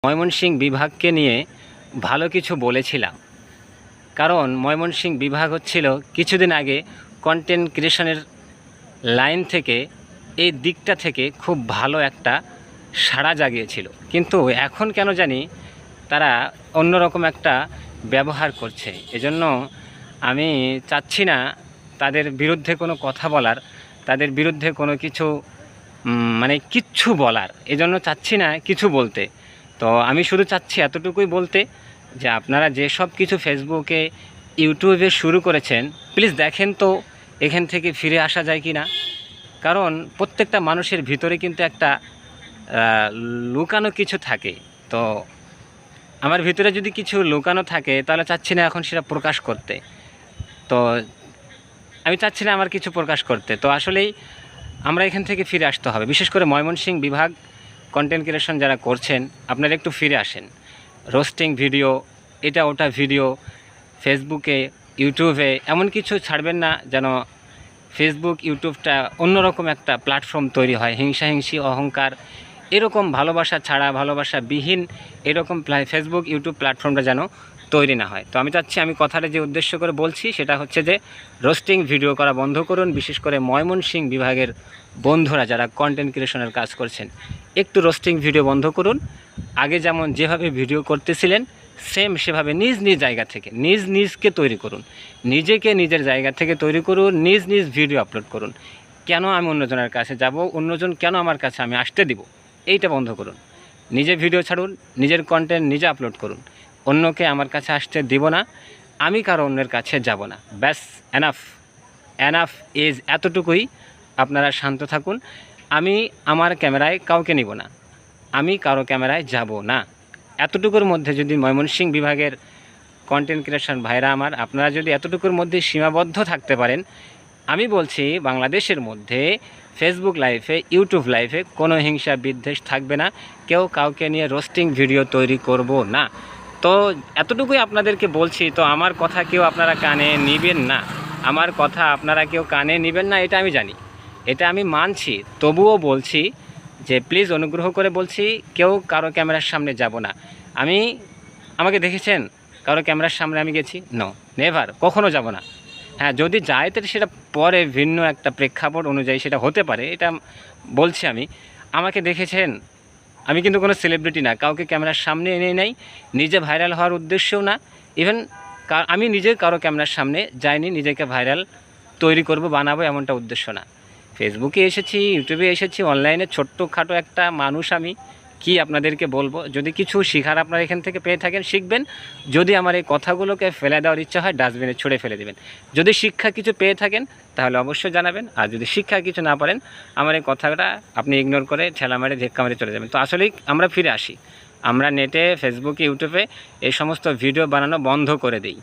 ময়মনসিংহ বিভাগকে নিয়ে ভালো কিছু বলেছিলাম, কারণ ময়মনসিংহ বিভাগ হচ্ছিল কিছুদিন আগে কন্টেন্ট ক্রিয়েশনের লাইন থেকে এই দিকটা থেকে খুব ভালো একটা সাড়া জাগিয়েছিল। কিন্তু এখন কেন জানি তারা অন্যরকম একটা ব্যবহার করছে। এজন্য আমি চাচ্ছি না তাদের বিরুদ্ধে কোনো কথা বলার, তাদের বিরুদ্ধে কোনো কিছু কিচ্ছু বলার। এজন্য চাচ্ছি না কিছু বলতে। তো আমি শুধু চাচ্ছি এতটুকুই বলতে যে আপনারা যে সব কিছু ফেসবুকে ইউটিউবে শুরু করেছেন, প্লিজ দেখেন তো এখান থেকে ফিরে আসা যায় কি না। কারণ প্রত্যেকটা মানুষের ভিতরে কিন্তু একটা লুকানো কিছু থাকে। তো আমার ভিতরে যদি কিছু লুকানো থাকে তাহলে চাচ্ছি না এখন সেটা প্রকাশ করতে। তো আমি চাচ্ছি না আমার কিছু প্রকাশ করতে। তো আসলেই আমরা এখান থেকে ফিরে আসতে হবে। বিশেষ করে ময়মনসিংহ বিভাগ কন্টেন্ট ক্রিয়েশন যারা করছেন, আপনারা একটু ফিরে আসেন। রোস্টিং ভিডিও, এটা ওটা ভিডিও ফেসবুকে ইউটিউবে এমন কিছু ছাড়বেন না যেন ফেসবুক ইউটিউবটা অন্যরকম একটা প্ল্যাটফর্ম তৈরি হয়। হিংসাহিংসি, অহংকার, এরকম ভালোবাসা ছাড়া, ভালোবাসাবিহীন এরকম ফেসবুক ইউটিউব প্ল্যাটফর্মটা যেন তৈরি না হয়। তো আমি চাচ্ছি, আমি কথাটা যে উদ্দেশ্য করে বলছি সেটা হচ্ছে যে রোস্টিং ভিডিও করা বন্ধ করুন। বিশেষ করে ময়মনসিংহ বিভাগের বন্ধুরা যারা কন্টেন্ট ক্রিয়েশনের কাজ করছেন, একটু রোস্টিং ভিডিও বন্ধ করুন। আগে যেমন যেভাবে ভিডিও করতেছিলেন সেম সেভাবে নিজ নিজ জায়গা থেকে নিজকে তৈরি করুন। নিজেকে নিজের জায়গা থেকে তৈরি করুন, নিজ ভিডিও আপলোড করুন। কেন আমি অন্যজনের কাছে যাব, অন্যজন কেন আমার কাছে আমি আসতে দিব, এইটা বন্ধ করুন। নিজে ভিডিও ছাড়ুন, নিজের কন্টেন্ট নিজে আপলোড করুন। অন্যকে আমার কাছে আসতে দিব না, আমি কারো অন্যের কাছে যাব না। ব্যাস, এনাফ ইজ এতটুকুই। আপনারা শান্ত থাকুন। আমি আমার ক্যামেরায় কাউকে নিব না, আমি কারো ক্যামেরায় যাব না। এতটুকুর মধ্যে যদি ময়মনসিংহ বিভাগের কন্টেন্ট ক্রিয়েশন ভাইরা আমার, আপনারা যদি এতটুকুর মধ্যে সীমাবদ্ধ থাকতে পারেন, আমি বলছি বাংলাদেশের মধ্যে ফেসবুক লাইভে, ইউটিউব লাইভে কোনো হিংসা বিদ্বেষ থাকবে না। কেউ কাউকে নিয়ে রোস্টিং ভিডিও তৈরি করব না। তো এতটুকুই আপনাদেরকে বলছি। তো আমার কথা কেউ আপনারা কানে নেবেন না, আমার কথা আপনারা কেউ কানে নেবেন না, এটা আমি জানি, এটা আমি মানছি। তবুও বলছি যে প্লিজ অনুগ্রহ করে বলছি, কেউ কারো ক্যামেরার সামনে যাব না। আমাকে দেখেছেন কারো ক্যামেরার সামনে আমি গেছি? নো, নেভার, কখনো যাব না। হ্যাঁ, যদি যায় তাহলে সেটা পরে ভিন্ন একটা প্রেক্ষাপট অনুযায়ী সেটা হতে পারে, এটা বলছি আমি। আমাকে দেখেছেন, আমি কিন্তু কোনো সেলিব্রিটি না, কাউকে ক্যামেরার সামনে এনে নেই, নিজে ভাইরাল হওয়ার উদ্দেশ্যও না। ইভেন আমি নিজে কারো ক্যামেরার সামনে যাইনি, নিজেকে ভাইরাল তৈরি করব, বানাবো, এমনটা উদ্দেশ্য না। ফেসবুকে এসেছি, ইউটিউবে এসেছি, অনলাইনে ছোট্টখাটো একটা মানুষ আমি। কি আপনাদেরকে বলবো, যদি কিছু শেখার আপনারা এখান থেকে পেয়ে থাকেন শিখবেন। যদি আমার এই কথাগুলোকে ফেলে দেওয়ার ইচ্ছা হয় ডাস্টবিনে ছুঁড়ে ফেলে দেবেন। যদি শিক্ষা কিছু পেয়ে থাকেন তাহলে অবশ্যই জানাবেন। আর যদি শিক্ষা কিছু না পারেন, আমার এই কথাটা আপনি ইগনোর করে ঠেলা মারে ধাক্কা মারে চলে যাবেন। তো আসলেই আমরা ফিরে আসি, আমরা নেটে, ফেসবুকে, ইউটিউবে এই সমস্ত ভিডিও বানানো বন্ধ করে দিই।